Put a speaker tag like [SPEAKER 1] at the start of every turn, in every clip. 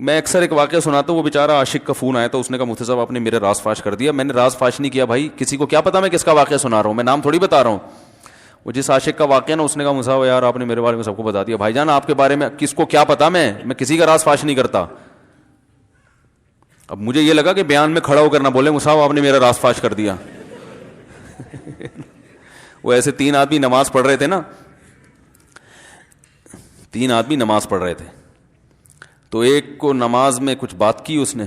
[SPEAKER 1] میں اکثر ایک واقعہ سناتا ہوں, وہ بیچارہ عاشق کا فون آیا تھا, اس نے کہا مفتی صاحب آپ نے میرے راز فاش کر دیا. میں نے راز فاش نہیں کیا بھائی, کسی کو کیا پتا میں کس کا واقعہ سنا رہا ہوں, میں نام تھوڑی بتا رہا ہوں. وہ جس عاشق کا واقعہ نا, اس نے کہا مفتی صاحب یار آپ نے میرے بارے میں سب کو بتا دیا. بھائی جان آپ کے بارے میں کس کو کیا پتا, میں کسی کا راز فاش نہیں کرتا. اب مجھے یہ لگا کہ بیان میں کھڑا ہو کر نہ بولے مفتی صاحب آپ نے میرا راز فاش کر دیا. وہ ایسے 3 آدمی نماز پڑھ رہے تھے نا, 3 آدمی نماز پڑھ رہے تھے, تو ایک کو نماز میں کچھ بات کی اس نے.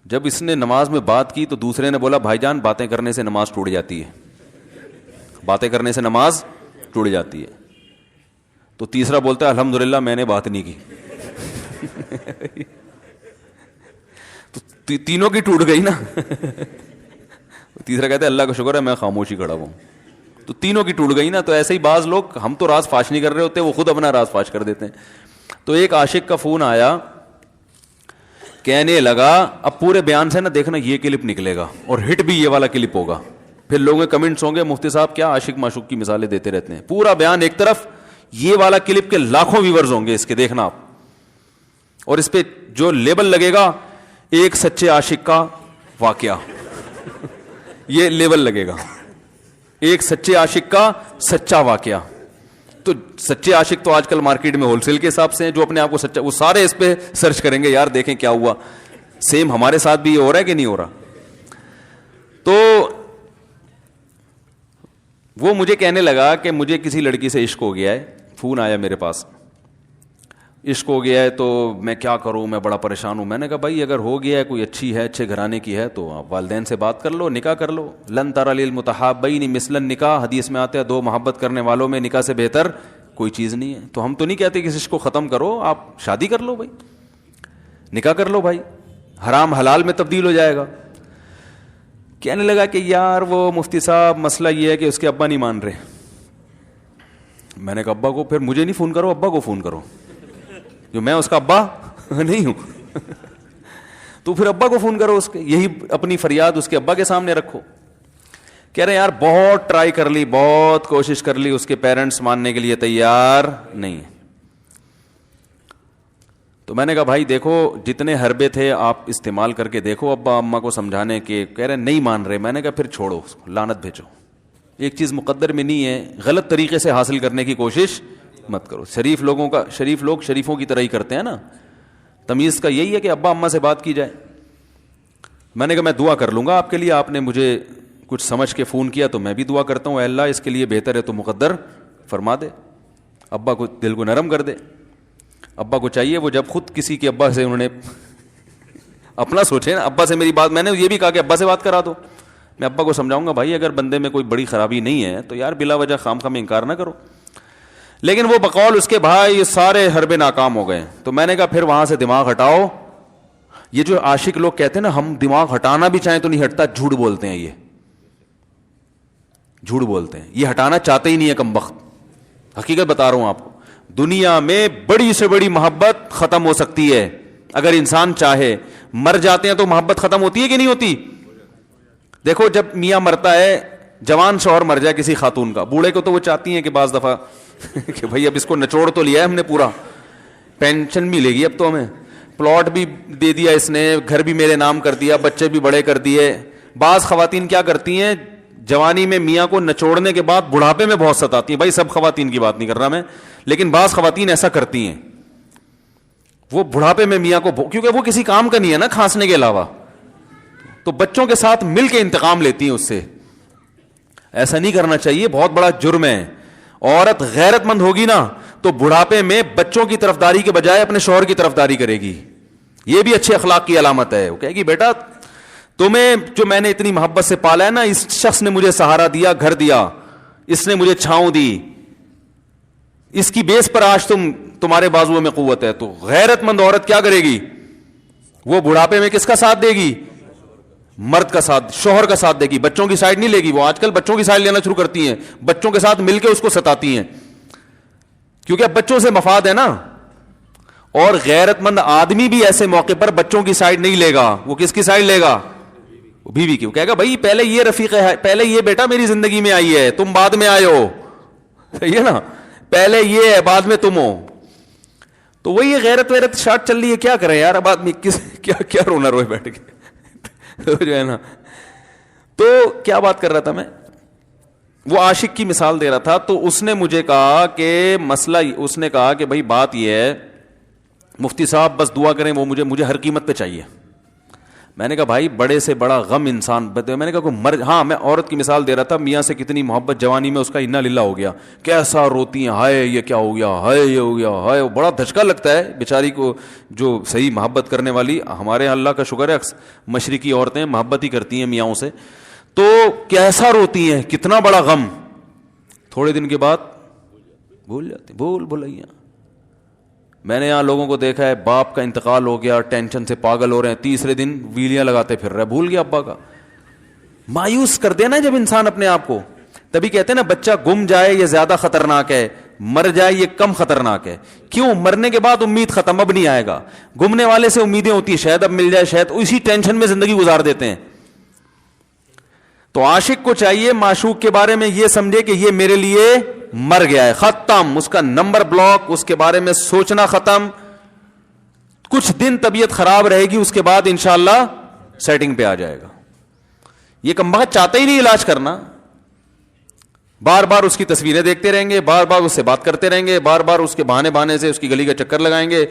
[SPEAKER 1] جب اس نے نماز میں بات کی تو دوسرے نے بولا بھائی جان باتیں کرنے سے نماز ٹوٹ جاتی ہے, باتیں کرنے سے نماز ٹوٹ جاتی ہے. تو تیسرا بولتا ہے الحمدللہ میں نے بات نہیں کی. تو تینوں کی ٹوٹ گئی نا. تیسرا کہتا ہے اللہ کا شکر ہے میں خاموشی کھڑا ہوں. تو تینوں کی ٹوٹ گئی نا. تو ایسے ہی بعض لوگ, ہم تو راز فاش نہیں کر رہے ہوتے, وہ خود اپنا راز فاش کر دیتے ہیں. تو ایک عاشق کا فون آیا, کہنے لگا اب پورے بیان سے نا دیکھنا یہ کلپ نکلے گا اور ہٹ بھی یہ والا کلپ ہوگا. پھر لوگوں کے کمنٹس ہوں گے مفتی صاحب کیا عاشق معشوق کی مثالیں دیتے رہتے ہیں. پورا بیان ایک طرف, یہ والا کلپ کے لاکھوں ویورز ہوں گے اس کے, دیکھنا آپ. اور اس پہ جو لیبل لگے گا ایک سچے عاشق کا واقعہ, یہ لیبل لگے گا, ایک سچے عاشق کا سچا واقعہ. تو سچے عاشق تو آج کل مارکیٹ میں ہول سیل کے حساب سے ہیں, جو اپنے آپ کو سچا, وہ سارے اس پہ سرچ کریں گے یار دیکھیں کیا ہوا, سیم ہمارے ساتھ بھی یہ ہو رہا ہے کہ نہیں ہو رہا. تو وہ مجھے کہنے لگا کہ مجھے کسی لڑکی سے عشق ہو گیا ہے, فون آیا میرے پاس, عشق ہو گیا ہے تو میں کیا کروں, میں بڑا پریشان ہوں. میں نے کہا بھائی اگر ہو گیا ہے, کوئی اچھی ہے, اچھے گھرانے کی ہے, تو آپ والدین سے بات کر لو, نکاح کر لو. لن تری للمتحابین مثل النکاح, حدیث میں آتا ہے 2 محبت کرنے والوں میں نکاح سے بہتر کوئی چیز نہیں ہے. تو ہم تو نہیں کہتے کہ اس عشق کو ختم کرو, آپ شادی کر لو بھائی, نکاح کر لو بھائی, حرام حلال میں تبدیل ہو جائے گا. کہنے لگا کہ یار وہ مفتی صاحب مسئلہ یہ ہے کہ اس کے ابا نہیں مان رہے. میں نے کہا ابا کو, پھر مجھے نہیں فون کرو, ابا کو فون کرو, جو میں اس کا ابا نہیں ہوں. تو پھر ابا کو فون کرو اس کے, یہی اپنی فریاد اس کے ابا کے سامنے رکھو. کہہ رہے یار بہت ٹرائی کر لی, بہت کوشش کر لی, اس کے پیرنٹس ماننے کے لیے تیار نہیں. تو میں نے کہا بھائی دیکھو جتنے حربے تھے آپ استعمال کر کے دیکھو ابا اماں کو سمجھانے کے. کہہ رہے نہیں مان رہے. میں نے کہا پھر چھوڑو اس کو, لعنت بھیجو. ایک چیز مقدر میں نہیں ہے, غلط طریقے سے حاصل کرنے کی کوشش مت کرو. شریف لوگ شریفوں کی طرح ہی کرتے ہیں نا. تمیز کا یہی ہے کہ ابا اماں سے بات کی جائے. میں نے کہا میں دعا کر لوں گا آپ کے لیے, آپ نے مجھے کچھ سمجھ کے فون کیا تو میں بھی دعا کرتا ہوں, اے اللہ اس کے لیے بہتر ہے تو مقدر فرما دے, ابا کو دل کو نرم کر دے. ابا کو چاہیے وہ جب خود کسی کے ابا سے انہوں نے اپنا سوچے نا, ابا سے میری بات, میں نے یہ بھی کہا کہ ابا سے بات کرا دو. میں ابا کو سمجھاؤں گا بھائی اگر بندے میں کوئی بڑی خرابی نہیں ہے تو یار بلا وجہ خام خام انکار نہ کرو. لیکن وہ بقول اس کے بھائی یہ سارے حربے ناکام ہو گئے. تو میں نے کہا پھر وہاں سے دماغ ہٹاؤ. یہ جو عاشق لوگ کہتے ہیں نا ہم دماغ ہٹانا بھی چاہیں تو نہیں ہٹتا, جھوٹ بولتے ہیں, یہ جھوٹ بولتے ہیں, یہ ہٹانا چاہتے ہی نہیں ہے کمبخت. حقیقت بتا رہا ہوں آپ کو, دنیا میں بڑی سے بڑی محبت ختم ہو سکتی ہے اگر انسان چاہے. مر جاتے ہیں تو محبت ختم ہوتی ہے کہ نہیں ہوتی؟ دیکھو جب میاں مرتا ہے, جوان شوہر مر جائے کسی خاتون کا, بوڑھے کو تو وہ چاہتی ہیں کہ بعض دفعہ کہ بھائی اب اس کو نچوڑ تو لیا ہے ہم نے, پورا پینشن بھی لے گی, اب تو ہمیں پلاٹ بھی دے دیا اس نے, گھر بھی میرے نام کر دیا, بچے بھی بڑے کر دیے. بعض خواتین کیا کرتی ہیں, جوانی میں میاں کو نچوڑنے کے بعد بڑھاپے میں بہت ستاتی ہیں. بھائی سب خواتین کی بات نہیں کر رہا میں, لیکن بعض خواتین ایسا کرتی ہیں, وہ بڑھاپے میں میاں کو, کیونکہ وہ کسی کام کا نہیں ہے نا کھانسنے کے علاوہ, تو بچوں کے ساتھ مل کے انتقام لیتی ہیں اس سے. ایسا نہیں کرنا چاہیے, بہت بڑا جرم ہے. عورت غیرت مند ہوگی نا تو بڑھاپے میں بچوں کی طرفداری کے بجائے اپنے شوہر کی طرفداری کرے گی. یہ بھی اچھے اخلاق کی علامت ہے. وہ کہے گی بیٹا تمہیں جو میں نے اتنی محبت سے پالا ہے نا, اس شخص نے مجھے سہارا دیا, گھر دیا, اس نے مجھے چھاؤں دی, اس کی بیس پر آج تمہارے بازوؤں میں قوت ہے. تو غیرت مند عورت کیا کرے گی, وہ بڑھاپے میں کس کا ساتھ دے گی, مرد کا ساتھ, شوہر کا ساتھ دے گی, بچوں کی سائڈ نہیں لے گی. وہ آج کل بچوں کی سائڈ لینا شروع کرتی ہیں, بچوں کے ساتھ مل کے اس کو ستاتی ہیں, کیونکہ اب بچوں سے مفاد ہے نا. اور غیرت مند آدمی بھی ایسے موقع پر بچوں کی سائڈ نہیں لے گا. وہ کس کی سائڈ لے گا, بیوی کی. وہ کہے گا بھائی پہلے یہ رفیق ہے, پہلے یہ بیٹا میری زندگی میں آئی ہے, تم بعد میں آئے ہو, صحیح ہے نا, پہلے یہ ہے بعد میں تم ہو. تو وہی غیرت ویرت شارٹ چل رہی ہے, کیا کریں یار, اب آدمی کیا رونا روئے بیٹھ کے جو ہے نا. تو کیا بات کر رہا تھا میں, وہ عاشق کی مثال دے رہا تھا. تو اس نے مجھے کہا کہ مسئلہ, اس نے کہا کہ بھائی بات یہ ہے مفتی صاحب بس دعا کریں, وہ مجھے ہر قیمت پہ چاہیے. میں نے کہا بھائی بڑے سے بڑا غم انسان, میں نے کہا کوئی ہاں میں عورت کی مثال دے رہا تھا, میاں سے کتنی محبت جوانی میں اس کا انا للہ ہو گیا, کیسا روتی ہیں, ہائے یہ کیا ہو گیا, ہائے یہ ہو گیا, ہائے, بڑا دھچکا لگتا ہے بیچاری کو جو صحیح محبت کرنے والی. ہمارے اللہ کا شکر ہے مشرقی عورتیں محبت ہی کرتی ہیں میاں سے, تو کیسا روتی ہیں, کتنا بڑا غم. تھوڑے دن کے بعد بھول جاتے, بھولائیاں. میں نے یہاں لوگوں کو دیکھا ہے باپ کا انتقال ہو گیا, ٹینشن سے پاگل ہو رہے ہیں, تیسرے دن ویلیاں لگاتے پھر رہے, بھول گیا ابا کا. مایوس کر دینا جب انسان اپنے آپ کو. تبھی کہتے ہیں نا بچہ گم جائے یہ زیادہ خطرناک ہے, مر جائے یہ کم خطرناک ہے. کیوں؟ مرنے کے بعد امید ختم, اب نہیں آئے گا. گمنے والے سے امیدیں ہوتی ہیں شاید اب مل جائے, شاید اسی ٹینشن میں زندگی گزار دیتے ہیں. تو عاشق کو چاہیے معشوق کے بارے میں یہ سمجھے کہ یہ میرے لیے مر گیا ہے, ختم, اس کا نمبر بلاک, اس کے بارے میں سوچنا ختم. کچھ دن طبیعت خراب رہے گی, اس کے بعد انشاءاللہ سیٹنگ پہ آ جائے گا. یہ کمبخت چاہتا ہی نہیں علاج کرنا, بار بار اس کی تصویریں دیکھتے رہیں گے, بار بار اس سے بات کرتے رہیں گے, بار بار اس کے بہانے سے اس کی گلی کا چکر لگائیں گے,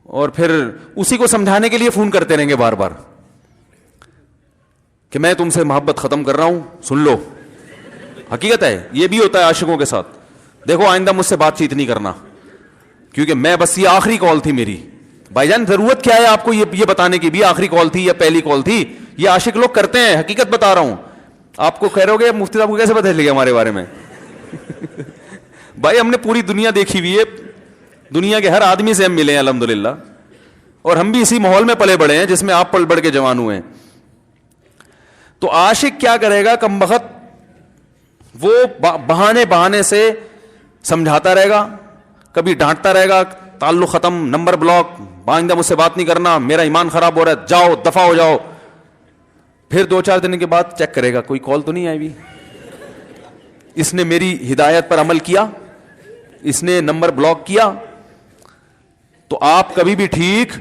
[SPEAKER 1] اور پھر اسی کو سمجھانے کے لیے فون کرتے رہیں گے بار بار کہ میں تم سے محبت ختم کر رہا ہوں, سن لو. حقیقت ہے یہ بھی ہوتا ہے عاشقوں کے ساتھ. دیکھو آئندہ مجھ سے بات چیت نہیں کرنا کیونکہ میں بس یہ آخری کال تھی میری. بھائی جان ضرورت کیا ہے آپ کو یہ بتانے کی بھی آخری کال تھی یا پہلی کال تھی؟ یہ عاشق لوگ کرتے ہیں, حقیقت بتا رہا ہوں. آپ کو کہہ رہو گے مفتی صاحب کو کیسے پتہ چل گیا ہمارے بارے میں؟ بھائی ہم نے پوری دنیا دیکھی ہوئی ہے, دنیا کے ہر آدمی سے ہم ملے ہیں الحمدللہ, اور ہم بھی اسی ماحول میں پلے بڑے ہیں جس میں آپ پل بڑھ کے جوان ہوئے ہیں. تو عاشق کیا کرے گا کمبخت, وہ بہانے سے سمجھاتا رہے گا, کبھی ڈانٹتا رہے گا, تعلق ختم, نمبر بلاک, آئندہ مجھ سے بات نہیں کرنا, میرا ایمان خراب ہو رہا ہے, جاؤ دفع ہو جاؤ. پھر 2-4 دن کے بعد چیک کرے گا کوئی کال تو نہیں آئی بھی, اس نے میری ہدایت پر عمل کیا, اس نے نمبر بلاک کیا. تو آپ کبھی بھی ٹھیک.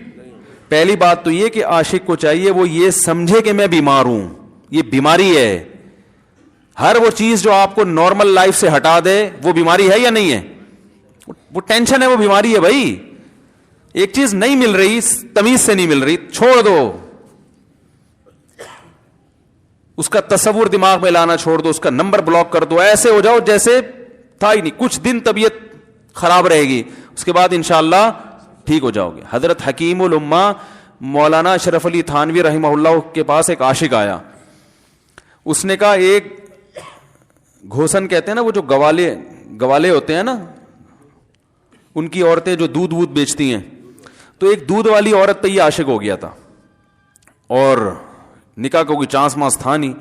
[SPEAKER 1] پہلی بات تو یہ کہ عاشق کو چاہیے وہ یہ سمجھے کہ میں بیمار ہوں, یہ بیماری ہے. ہر وہ چیز جو آپ کو نارمل لائف سے ہٹا دے وہ بیماری ہے یا نہیں ہے؟ وہ ٹینشن ہے, وہ بیماری ہے بھائی. ایک چیز نہیں مل رہی, تمیز سے نہیں مل رہی, چھوڑ دو, اس کا تصور دماغ میں لانا چھوڑ دو, اس کا نمبر بلاک کر دو, ایسے ہو جاؤ جیسے تھا ہی نہیں. کچھ دن طبیعت خراب رہے گی, اس کے بعد انشاءاللہ ٹھیک ہو جاؤ گے. حضرت حکیم الامہ مولانا اشرف علی تھانوی رحمہ اللہ کے پاس ایک عاشق آیا. اس نے کہا ایک گھوسن کہتے ہیں نا, وہ جو گوالے ہوتے ہیں نا, ان کی عورتیں جو دودھ وودھ بیچتی ہیں, تو ایک دودھ والی عورت پہ یہ عاشق ہو گیا تھا, اور نکاح کو کوئی چانس مانس تھا نہیں.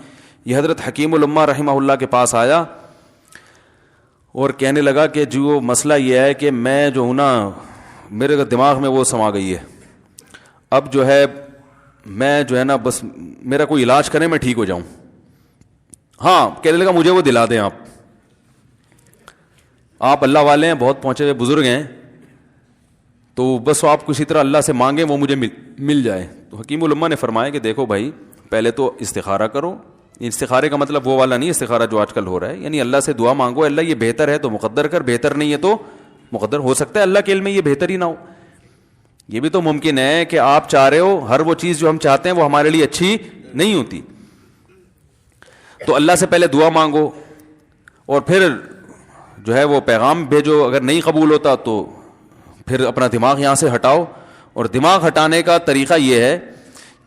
[SPEAKER 1] یہ حضرت حکیم الامہ رحمہ اللہ کے پاس آیا اور کہنے لگا کہ جو مسئلہ یہ ہے کہ میں جو ہوں نا, میرے دماغ میں وہ سما گئی ہے, اب جو ہے میں جو ہے نا بس میرا کوئی علاج کریں میں ٹھیک ہو جاؤں. ہاں کہنے لگا مجھے وہ دلا دیں, آپ اللہ والے ہیں, بہت پہنچے ہوئے بزرگ ہیں, تو بس آپ کسی طرح اللہ سے مانگیں وہ مجھے مل جائے. تو حکیم الامہ نے فرمایا کہ دیکھو بھائی پہلے تو استخارہ کرو. استخارے کا مطلب وہ والا نہیں استخارہ جو آج کل ہو رہا ہے, یعنی اللہ سے دعا مانگو, اللہ یہ بہتر ہے تو مقدر کر, بہتر نہیں ہے تو مقدر. ہو سکتا ہے اللہ کے علم میں یہ بہتر ہی نہ ہو, یہ بھی تو ممکن ہے کہ آپ چاہ رہے ہو ہر وہ چیز جو ہم چاہتے ہیں وہ ہمارے لیے اچھی نہیں ہوتی. تو اللہ سے پہلے دعا مانگو اور پھر جو ہے وہ پیغام بھیجو. اگر نہیں قبول ہوتا تو پھر اپنا دماغ یہاں سے ہٹاؤ. اور دماغ ہٹانے کا طریقہ یہ ہے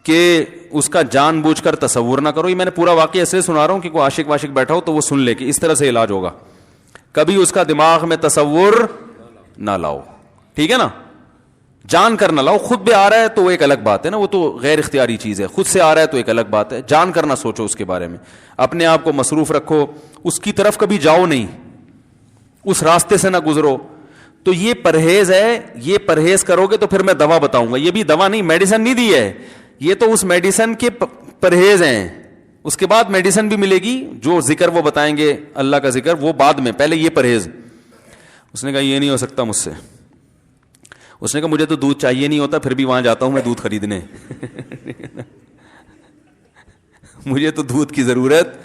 [SPEAKER 1] کہ اس کا جان بوجھ کر تصور نہ کرو. یہ میں نے پورا واقعہ ایسے سنا رہا ہوں کہ کوئی عاشق واشق بیٹھا ہو تو وہ سن لے کہ اس طرح سے علاج ہوگا. کبھی اس کا دماغ میں تصور نہ لاؤ, ٹھیک ہے نا, جان کر نہ لاؤ. خود بھی آ رہا ہے تو ایک الگ بات ہے نا, وہ تو غیر اختیاری چیز ہے. خود سے آ رہا ہے تو ایک الگ بات ہے, جان کر نہ سوچو اس کے بارے میں, اپنے آپ کو مصروف رکھو, اس کی طرف کبھی جاؤ نہیں, اس راستے سے نہ گزرو. تو یہ پرہیز ہے, یہ پرہیز کرو گے تو پھر میں دوا بتاؤں گا. یہ بھی دوا نہیں, میڈیسن نہیں دی ہے, یہ تو اس میڈیسن کے پرہیز ہیں. اس کے بعد میڈیسن بھی ملے گی, جو ذکر وہ بتائیں گے اللہ کا ذکر وہ بعد میں, پہلے یہ پرہیز. اس نے کہا یہ نہیں ہو سکتا مجھ سے. اس نے کہا مجھے تو دودھ چاہیے نہیں ہوتا, پھر بھی وہاں جاتا ہوں میں دودھ خریدنے. مجھے تو دودھ کی ضرورت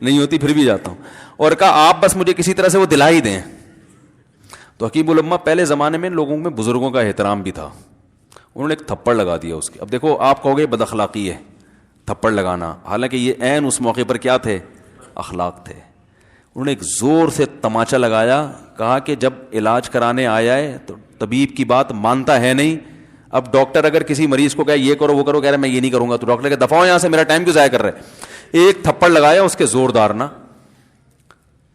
[SPEAKER 1] نہیں ہوتی پھر بھی جاتا ہوں. اور کہا آپ بس مجھے کسی طرح سے وہ دلا ہی دیں. تو حکیم الامہ پہلے زمانے میں لوگوں میں بزرگوں کا احترام بھی تھا, انہوں نے ایک تھپڑ لگا دیا اس کے. اب دیکھو آپ کہو گے بد اخلاقی ہے تھپڑ لگانا, حالانکہ یہ عین اس موقع پر کیا تھے, اخلاق تھے. انہوں نے ایک زور سے تماچا لگایا, کہا کہ جب علاج کرانے آیا ہے تو طبیب کی بات مانتا ہے نہیں. اب ڈاکٹر اگر کسی مریض کو کہے یہ کرو وہ کرو, کہہ رہے میں یہ نہیں کروں گا, تو ڈاکٹر کہ دفعہ یہاں سے, میرا ٹائم کیوں ضائع کر رہے. ایک تھپڑ لگایا اس کے زوردار نا,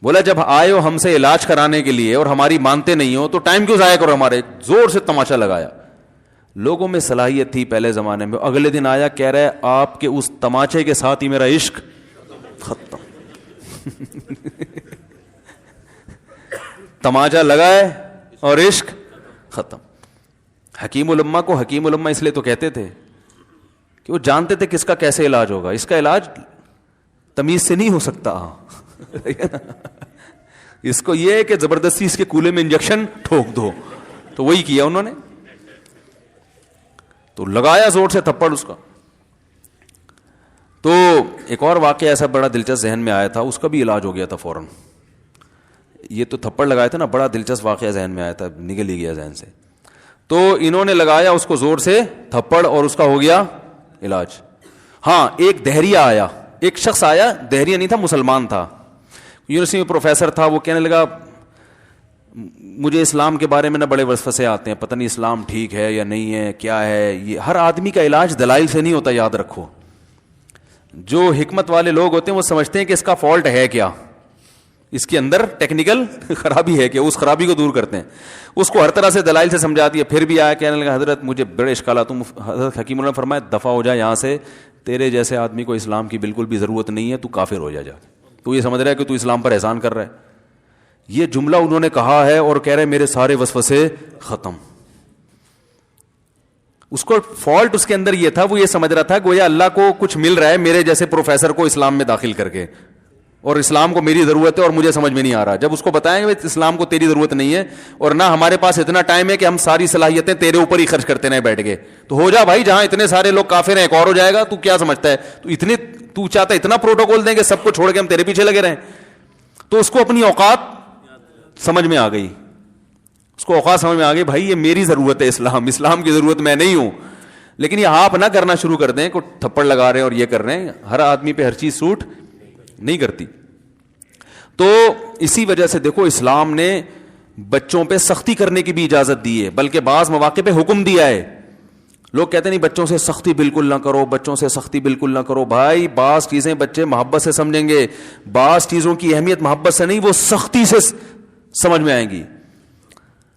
[SPEAKER 1] بولا جب آئے ہو ہم سے علاج کرانے کے لیے اور ہماری مانتے نہیں ہو تو ٹائم کیوں ضائع کرو ہمارے. زور سے تماچا لگایا. لوگوں میں صلاحیت تھی پہلے زمانے میں. اگلے دن آیا کہہ رہا ہے آپ کے اس تماچے کے ساتھ ہی میرا عشق ختم. تماچا لگائے اور عشق ختم. حکیم الامہ کو حکیم الامہ اس لیے تو کہتے تھے کہ وہ جانتے تھے کس کا کیسے علاج ہوگا. اس کا علاج تمیز سے نہیں ہو سکتا. اس کو یہ ہے کہ زبردستی اس کے کولے میں انجیکشن ٹھوک دو, تو وہی کیا انہوں نے. تو لگایا زور سے تھپڑ اس کا. تو ایک اور واقعہ ایسا بڑا دلچسپ ذہن میں آیا تھا, اس کا بھی علاج ہو گیا تھا فوراً. یہ تو تھپڑ لگائے تھے نا, بڑا دلچسپ واقعہ ذہن میں آیا تھا, نکل ہی گیا ذہن سے. تو انہوں نے لگایا اس کو زور سے تھپڑ اور اس کا ہو گیا علاج. ہاں ایک دہریہ آیا, ایک شخص آیا, دہریہ نہیں تھا مسلمان تھا, یونیورسٹی میں پروفیسر تھا. وہ کہنے لگا مجھے اسلام کے بارے میں نہ بڑے وسوسے آتے ہیں, پتہ نہیں اسلام ٹھیک ہے یا نہیں ہے, کیا ہے یہ. ہر آدمی کا علاج دلائل سے نہیں ہوتا, یاد رکھو. جو حکمت والے لوگ ہوتے ہیں وہ سمجھتے ہیں کہ اس کا فالٹ ہے کیا, اس کے اندر ٹیکنیکل خرابی ہے کہ اس خرابی کو دور کرتے ہیں. اس کو ہر طرح سے دلائل سے سمجھا دیا, پھر بھی آیا کہنے لگا حضرت مجھے بڑے اشکالات. حضرت حکیم اللہ نے فرمایا دفع ہو جا یہاں سے, تیرے جیسے آدمی کو اسلام کی بالکل بھی ضرورت نہیں ہے, تو کافر ہو جا. تو یہ سمجھ رہا ہے کہ تو اسلام پر احسان کر رہا ہے. یہ جملہ انہوں نے کہا ہے اور کہہ رہے میرے سارے وسوسے ختم. اس کو فالٹ اس کے اندر یہ تھا, وہ یہ سمجھ رہا تھا کہ گویا اللہ کو کچھ مل رہا ہے میرے جیسے پروفیسر کو اسلام میں داخل کر کے, اور اسلام کو میری ضرورت ہے اور مجھے سمجھ میں نہیں آ رہا. جب اس کو بتائیں گے اسلام کو تیری ضرورت نہیں ہے اور نہ ہمارے پاس اتنا ٹائم ہے کہ ہم ساری صلاحیتیں تیرے اوپر ہی خرچ کرتے رہے بیٹھ کے, تو ہو جا بھائی, جہاں اتنے سارے لوگ کافر ہیں ایک اور ہو جائے گا. تو کیا سمجھتا ہے, تو چاہتا ہے اتنا پروٹوکول دیں کہ سب کو چھوڑ کے ہم تیرے پیچھے لگے رہیں. تو اس کو اپنی اوقات سمجھ میں آ گئی, اس کو اوقات سمجھ میں آ گئی, بھائی یہ میری ضرورت ہے اسلام کی ضرورت میں نہیں ہوں. لیکن یہ آپ نہ کرنا شروع کر دیں کہ تھپڑ لگا رہے ہیں اور یہ کر رہے ہیں. ہر آدمی پہ ہر چیز سوٹ نہیں کرتی. تو اسی وجہ سے دیکھو اسلام نے بچوں پہ سختی کرنے کی بھی اجازت دی ہے, بلکہ بعض مواقع پہ حکم دیا ہے. لوگ کہتے نہیں بچوں سے سختی بالکل نہ کرو, بچوں سے سختی بالکل نہ کرو. بھائی بعض چیزیں بچے محبت سے سمجھیں گے, بعض چیزوں کی اہمیت محبت سے نہیں, وہ سختی سے سمجھ میں آئیں گی.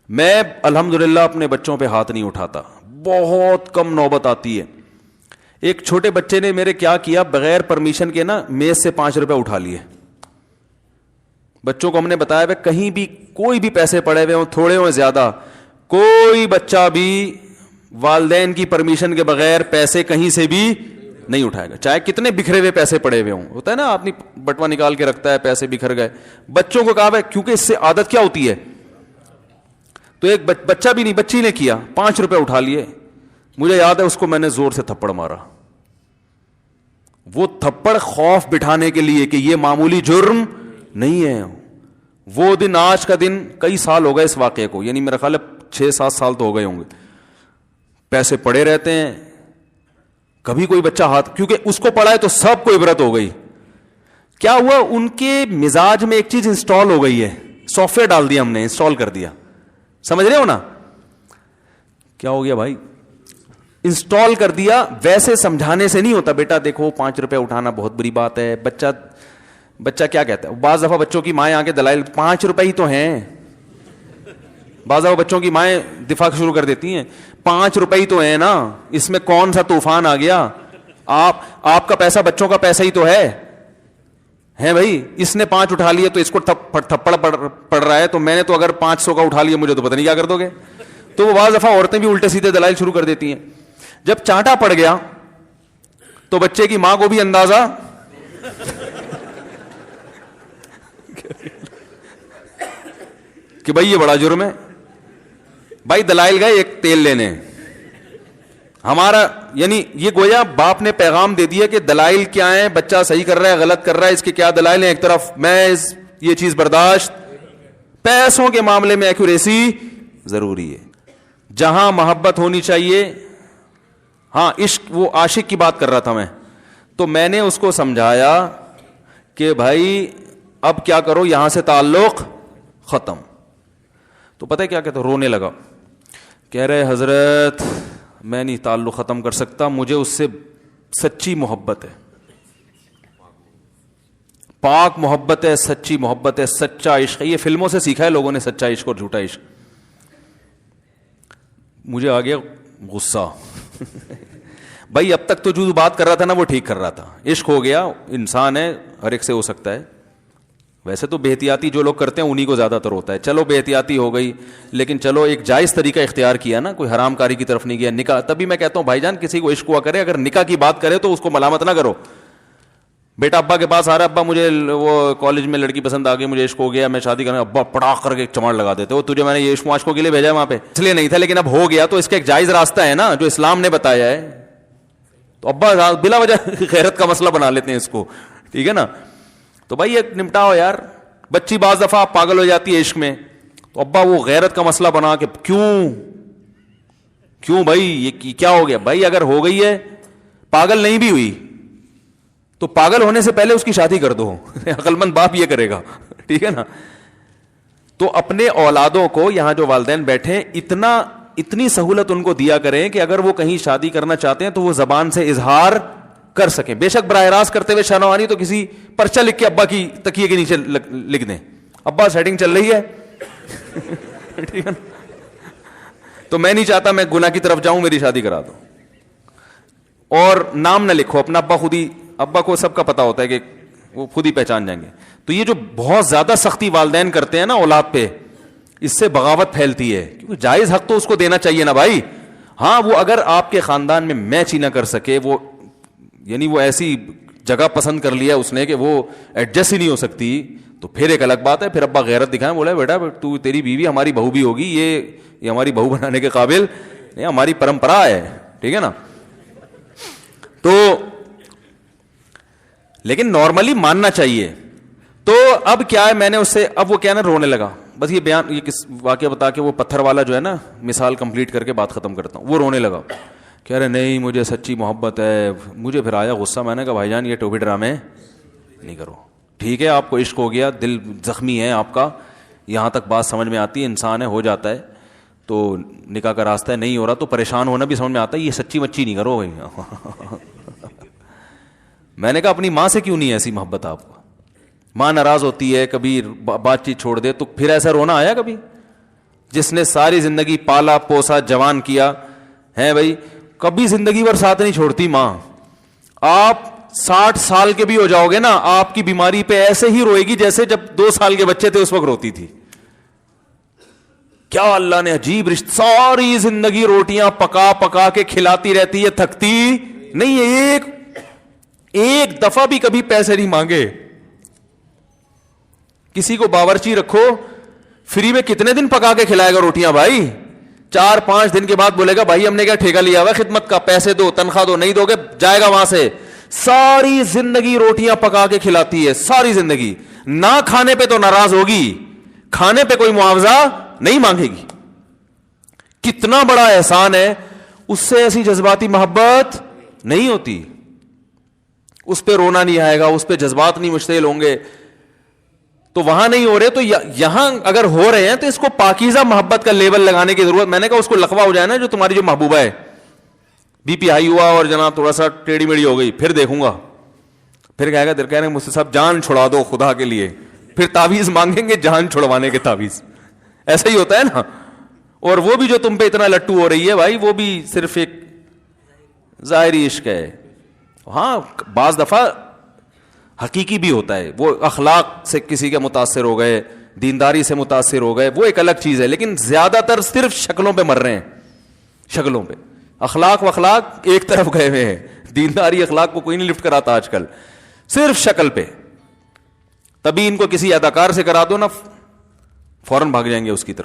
[SPEAKER 1] میں الحمدللہ اپنے بچوں پہ ہاتھ نہیں اٹھاتا, بہت کم نوبت آتی ہے. ایک چھوٹے بچے نے میرے کیا کیا, بغیر پرمیشن کے نا میز سے 5 روپے اٹھا لیے. بچوں کو ہم نے بتایا کہیں بھی کوئی بھی پیسے پڑے ہوئے ہوں, تھوڑے ہوں زیادہ, کوئی بچہ بھی والدین کی پرمیشن کے بغیر پیسے کہیں سے بھی نہیں اٹھائے گا, چاہے کتنے بکھرے ہوئے پیسے پڑے ہوئے ہوں. ہوتا ہے نا آدمی بٹوا نکال کے رکھتا ہے, پیسے بکھر گئے. بچوں کو کہا کیونکہ اس سے عادت کیا ہوتی ہے. تو ایک بچہ بھی نہیں, بچی نے کیا, 5 روپے اٹھا لیے. مجھے یاد ہے اس کو میں نے زور سے تھپڑ مارا. وہ تھپڑ خوف بٹھانے کے لیے کہ یہ معمولی جرم نہیں ہے. وہ دن, آج کا دن کئی سال ہو گئے اس واقعے کو, یعنی میرا خیال ہے 6-7 سال تو ہو گئے ہوں گے. پیسے پڑے رہتے ہیں, کبھی کوئی بچہ ہاتھ, کیونکہ اس کو پڑا ہے تو سب کو عبرت ہو گئی. کیا ہوا, ان کے مزاج میں ایک چیز انسٹال ہو گئی ہے, سافٹ ویئر ڈال دیا ہم نے, انسٹال کر دیا. سمجھ رہے ہو نا کیا ہو گیا بھائی, انسٹال کر دیا. ویسے سمجھانے سے نہیں ہوتا, بیٹا دیکھو 5 روپے اٹھانا بہت بری بات ہے. بچہ کیا کہتا ہے, بعض دفعہ بچوں کی مائیں آ کے دلائل 5 روپے ہی تو ہیں, بعض دفعہ بچوں کی مائیں دفاع شروع کر دیتی ہیں, 5 روپے ہی تو ہیں نا, اس میں کون سا طوفان آ گیا. آپ کا پیسہ بچوں کا پیسہ ہی تو ہے بھائی. اس نے 5 اٹھا لیے تو اس کو تھپڑ پڑ رہا ہے, تو میں نے تو اگر 500 کا اٹھا لیا, مجھے تو پتہ نہیں کیا کر دو گے. تو وہ بعض دفعہ عورتیں بھی الٹے سیدھے دلائل شروع کر دیتی ہیں. جب چانٹا پڑ گیا تو بچے کی ماں کو بھی اندازہ کہ بھائی یہ بڑا جرم ہے. بھائی دلائل گئے ایک تیل لینے, ہمارا یعنی یہ گویا باپ نے پیغام دے دیا کہ دلائل کیا ہیں, بچہ صحیح کر رہا ہے غلط کر رہا ہے, اس کے کیا دلائل ہیں, ایک طرف میں یہ چیز برداشت. پیسوں کے معاملے میں ایکوریسی ضروری ہے, جہاں محبت ہونی چاہیے. ہاں عشق, وہ عاشق کی بات کر رہا تھا میں, تو میں نے اس کو سمجھایا کہ بھائی اب کیا کرو, یہاں سے تعلق ختم. تو پتہ ہے کیا کہتا, رونے لگا, کہہ رہے حضرت میں نہیں تعلق ختم کر سکتا, مجھے اس سے سچی محبت ہے, پاک محبت ہے, سچی محبت ہے, سچا عشق ہے. یہ فلموں سے سیکھا ہے لوگوں نے, سچا عشق اور جھوٹا عشق. مجھے آ گیا غصہ. بھائی اب تک تو جو بات کر رہا تھا نا وہ ٹھیک کر رہا تھا, عشق ہو گیا, انسان ہے, ہر ایک سے ہو سکتا ہے. ویسے تو بے احتیاطی جو لوگ کرتے ہیں انہی کو زیادہ تر ہوتا ہے. چلو بے احتیاطی ہو گئی, لیکن چلو ایک جائز طریقہ اختیار کیا نا, کوئی حرام کاری کی طرف نہیں گیا. نکاح, تبھی میں کہتا ہوں بھائی جان کسی کو عشق ہوا کرے, اگر نکاح کی بات کرے تو اس کو ملامت نہ کرو. بیٹا ابا کے پاس آ رہا ہے, ابا مجھے وہ کالج میں لڑکی پسند آ گئی, مجھے عشق ہو گیا, میں شادی کرنا, ابا پڑاخ کر کے ایک چماڑ لگا دیتے, وہ تجھے میں نے یہ عشق معاشقوں کے لیے بھیجا ہے وہاں پہ, اس لیے نہیں تھا, لیکن اب ہو گیا تو اس کا ایک جائز راستہ ہے نا جو اسلام نے بتایا ہے. تو ابا بلا وجہ غیرت کا مسئلہ بنا لیتے ہیں اس کو, ٹھیک ہے نا. تو بھائی ایک نمٹاؤ یار. بچی بعض دفعہ پاگل ہو جاتی ہے عشق میں, تو ابا وہ غیرت کا مسئلہ بنا کے کیوں بھائی یہ کیا ہو گیا. بھائی اگر ہو گئی ہے, پاگل نہیں بھی ہوئی تو پاگل ہونے سے پہلے اس کی شادی کر دو. عقل مند باپ یہ کرے گا, ٹھیک ہے نا. تو اپنے اولادوں کو, یہاں جو والدین بیٹھے, اتنی سہولت ان کو دیا کریں کہ اگر وہ کہیں شادی کرنا چاہتے ہیں تو وہ زبان سے اظہار کر سکیں. بے شک براہ راست کرتے ہوئے شانوانی تو کسی پرچہ لکھ کے ابا کی تکیے کے نیچے لکھ دیں, ابا سیٹنگ چل رہی ہے. ٹھیک ہے نا. تو میں نہیں چاہتا میں گناہ کی طرف جاؤں, میری شادی کرا دو. اور نام نہ لکھو اپنا, ابا خود ہی, ابا کو سب کا پتا ہوتا ہے کہ وہ خود ہی پہچان جائیں گے. تو یہ جو بہت زیادہ سختی والدین کرتے ہیں نا اولاد پہ, اس سے بغاوت پھیلتی ہے, کیونکہ جائز حق تو اس کو دینا چاہیے نا بھائی. ہاں وہ اگر آپ کے خاندان میں میچ ہی نہ کر سکے, وہ یعنی وہ ایسی جگہ پسند کر لیا اس نے کہ وہ ایڈجسٹ ہی نہیں ہو سکتی, تو پھر ایک الگ بات ہے. پھر ابا غیرت دکھائیں, بولا بیٹا تو تیری بیوی ہماری بہو بھی ہوگی, یہ ہماری بہو بنانے کے قابل نہیں, ہماری پرمپرا ہے, ٹھیک ہے نا. تو لیکن نارملی ماننا چاہیے. تو اب کیا ہے, میں نے اس سے, اب وہ کیا نا رونے لگا. بس یہ بیان, یہ کس واقعہ بتا کے وہ پتھر والا جو ہے نا مثال کمپلیٹ کر کے بات ختم کرتا ہوں. وہ رونے لگا, کہہ رہے نہیں مجھے سچی محبت ہے. مجھے پھر آیا غصہ, میں نے کہا بھائی جان یہ ٹوپی ڈرامے نہیں کرو. ٹھیک ہے آپ کو عشق ہو گیا, دل زخمی ہے آپ کا, یہاں تک بات سمجھ میں آتی ہے, انسان ہے, ہو جاتا ہے, تو نکاح کا راستہ ہے, نہیں ہو رہا تو پریشان ہونا بھی سمجھ میں آتا ہے, یہ سچی مچی نہیں کرو بھائی. میں نے کہا اپنی ماں سے کیوں نہیں ایسی محبت آپ کو, ماں ناراض ہوتی ہے, کبھی بات چیت چھوڑ دے, تو پھر ایسا رونا آیا کبھی؟ جس نے ساری زندگی پالا پوسا جوان کیا ہے بھائی, کبھی زندگی بھر ساتھ نہیں چھوڑتی ماں. آپ 60 سال کے بھی ہو جاؤ گے نا, آپ کی بیماری پہ ایسے ہی روئے گی جیسے جب 2 سال کے بچے تھے اس وقت روتی تھی. کیا اللہ نے عجیب رشتہ, ساری زندگی روٹیاں پکا پکا کے کھلاتی رہتی ہے, تھکتی نہیں ہے, ایک دفعہ بھی کبھی پیسے نہیں مانگے. کسی کو باورچی رکھو, فری میں کتنے دن پکا کے کھلائے گا روٹیاں بھائی؟ 4-5 دن کے بعد بولے گا بھائی ہم نے کیا ٹھیکہ لیا ہوا خدمت کا, پیسے دو, تنخواہ دو, نہیں دو گے جائے گا وہاں سے. ساری زندگی روٹیاں پکا کے کھلاتی ہے, ساری زندگی. نہ کھانے پہ تو ناراض ہوگی, کھانے پہ کوئی معاوضہ نہیں مانگے گی. کتنا بڑا احسان ہے, اس سے ایسی جذباتی محبت نہیں ہوتی. اس پہ رونا نہیں آئے گا, اس پہ جذبات نہیں مشتعل ہوں گے. تو وہاں نہیں ہو رہے, تو یہاں اگر ہو رہے ہیں تو اس کو پاکیزہ محبت کا لیبل لگانے کی ضرورت. میں نے کہا اس کو لقبہ ہو جائے نا جو تمہاری جو محبوبہ ہے, بی پی ہائی ہوا اور جناب تھوڑا سا ٹیڑھی میڑھی ہو گئی, پھر دیکھوں گا, پھر کہے گا دل کہہ رہے مجھ سے سب جان چھڑا دو خدا کے لیے, پھر تعویذ مانگیں گے جان چھڑوانے کے تعویذ. ایسا ہی ہوتا ہے نا. اور وہ بھی جو تم پہ اتنا لٹو ہو رہی ہے بھائی, وہ بھی صرف ایک ظاہری عشق ہے. ہاں بعض دفعہ حقیقی بھی ہوتا ہے, وہ اخلاق سے کسی کے متاثر ہو گئے, دینداری سے متاثر ہو گئے, وہ ایک الگ چیز ہے. لیکن زیادہ تر صرف شکلوں پہ مر رہے ہیں, شکلوں پہ. اخلاق ایک طرف گئے ہوئے ہیں, دینداری اخلاق کو کوئی نہیں لفٹ کراتا آج کل, صرف شکل پہ. تبھی ان کو کسی اداکار سے کرا دو نا, فوراً بھاگ جائیں گے اس کی طرف.